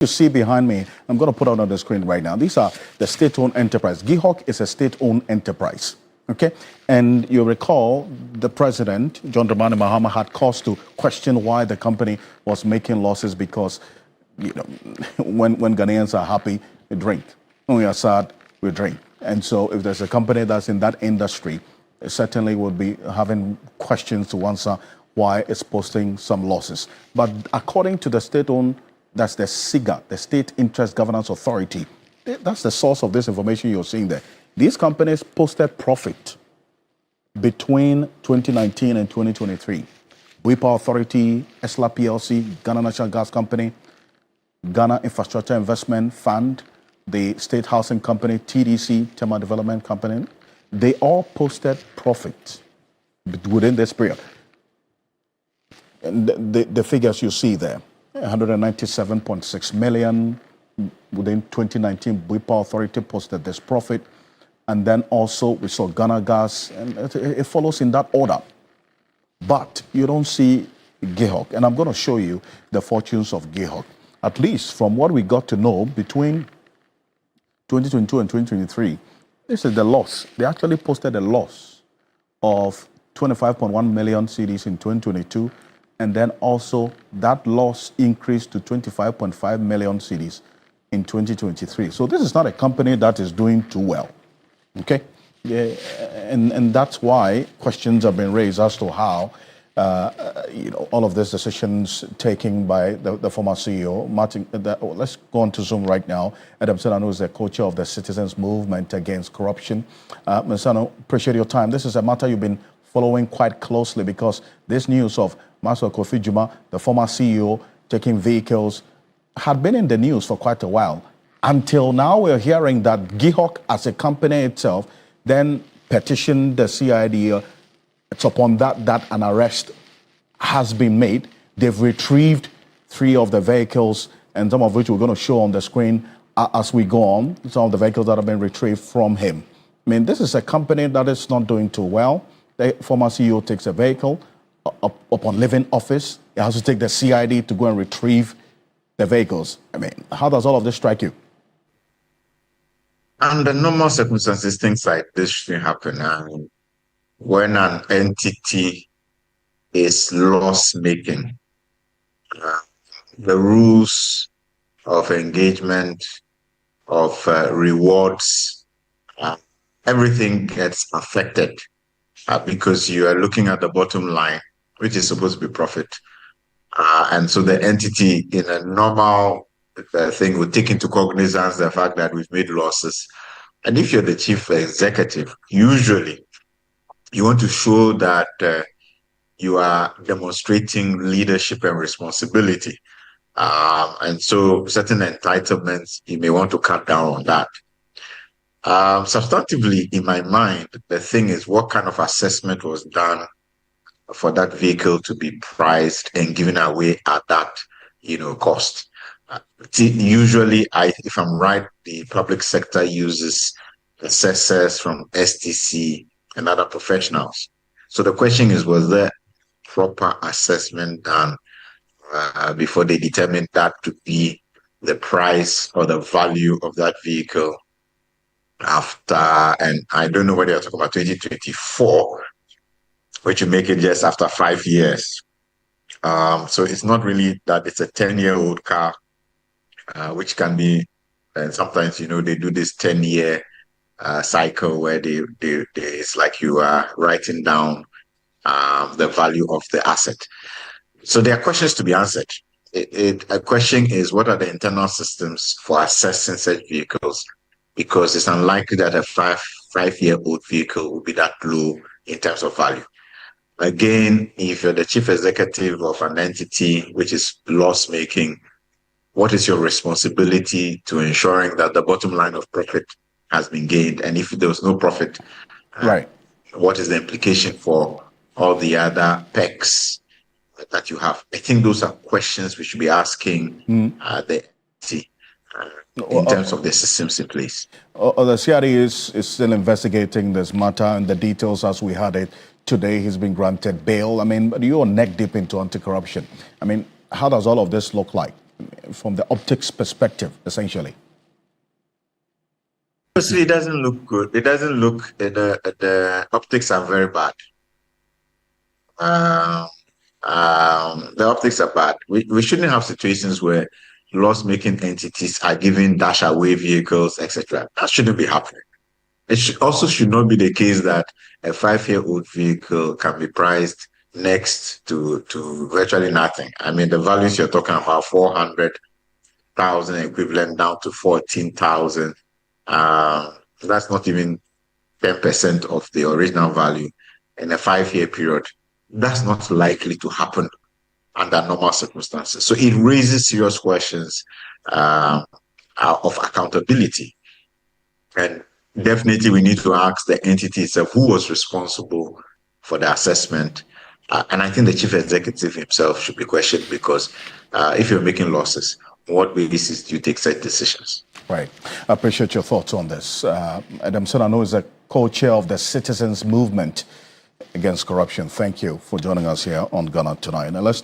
You see behind me, I'm going to put out on the screen right now. These are the state-owned enterprise. GIHOC is a state-owned enterprise, okay? And you recall the president, John Dramani Mahama, had cause to question why the company was making losses because, you know, when Ghanaians are happy, they drink. When we are sad, we drink. And so if there's a company that's in that industry, it certainly would be having questions to answer why it's posting some losses. But according to the state-owned, that's the SIGA, the State Interest Governance Authority. That's the source of this information you're seeing there. These companies posted profit between 2019 and 2023. Buipa Authority, ESLA PLC, Ghana National Gas Company, Ghana Infrastructure Investment Fund, the State Housing Company, TDC, Tema Development Company, they all posted profit within this period. And the figures you see there, 197.6 million within 2019. Buipa Authority posted this profit, and then also we saw Ghana Gas, and it follows in that order. But you don't see GIHOC, and I'm going to show you the fortunes of GIHOC. At least from what we got to know between 2022 and 2023, this is the loss. They actually posted a loss of 25.1 million cedis in 2022. And then also that loss increased to 25.5 million cedis in 2023. So this is not a company that is doing too well, okay? Yeah, and that's why questions have been raised as to how, all of these decisions taken by the former CEO, Martin. Let's go on to Zoom right now. Edem Senanu is the co-chair of the Citizens Movement Against Corruption. Mr. Senanu, appreciate your time. This is a matter you've been following quite closely because this news of Maswa Kofi Juma, the former CEO, taking vehicles, had been in the news for quite a while. Until now, we're hearing that GIHOC as a company itself then petitioned the CID. It's upon that an arrest has been made. They've retrieved 3 of the vehicles, and some of which we're going to show on the screen as we go on, some of the vehicles that have been retrieved from him. I mean, this is a company that is not doing too well. The former CEO takes a vehicle. Upon leaving office, he has to take the CID to go and retrieve the vehicles. I mean, how does all of this strike you? Under normal circumstances, things like this should happen. I mean, when an entity is loss-making, the rules of engagement, of rewards, everything gets affected because you are looking at the bottom line, which is supposed to be profit. And so the entity in a normal thing would take into cognizance the fact that we've made losses. And if you're the chief executive, usually you want to show that you are demonstrating leadership and responsibility. And so certain entitlements, you may want to cut down on that. Substantively, in my mind, the thing is what kind of assessment was done for that vehicle to be priced and given away at that, cost. Usually, if I'm right, the public sector uses assessors from STC and other professionals. So the question is, was there proper assessment done before they determined that to be the price or the value of that vehicle after, and I don't know whether you're talking about 2024, which will make it just after 5 years. So it's not really that it's a 10-year-old car, which can be, and sometimes, they do this 10-year cycle where it's like you are writing down the value of the asset. So there are questions to be answered. A question is, what are the internal systems for assessing such vehicles? Because it's unlikely that a five-year-old vehicle will be that low in terms of value. Again, if you're the chief executive of an entity which is loss-making, what is your responsibility to ensuring that the bottom line of profit has been gained? And if there was no profit, right, what is the implication for all the other pecs that you have? I think those are questions we should be asking the entity in terms of the systems in place. The CRE is still investigating this matter and the details as we had it. Today, he's been granted bail. I mean, but you're neck deep into anti-corruption. I mean, how does all of this look like? from the optics perspective, essentially? Honestly, it doesn't look good. It doesn't look, the optics are very bad. Um, the optics are bad. We shouldn't have situations where loss-making entities are giving dash away vehicles, etc. That shouldn't be happening. It should not be the case that a 5-year-old vehicle can be priced next to virtually nothing. I mean, the values you're talking about, 400,000 equivalent down to 14,000. That's not even 10% of the original value in a 5-year period. That's not likely to happen under normal circumstances. So it raises serious questions of accountability. And definitely we need to ask the entity itself who was responsible for the assessment. And I think the chief executive himself should be questioned because if you're making losses, on what basis do you take such decisions? Right. I appreciate your thoughts on this. Edem Senanu is the co-chair of the Citizens Movement Against Corruption. Thank you for joining us here on Ghana Tonight. Now let's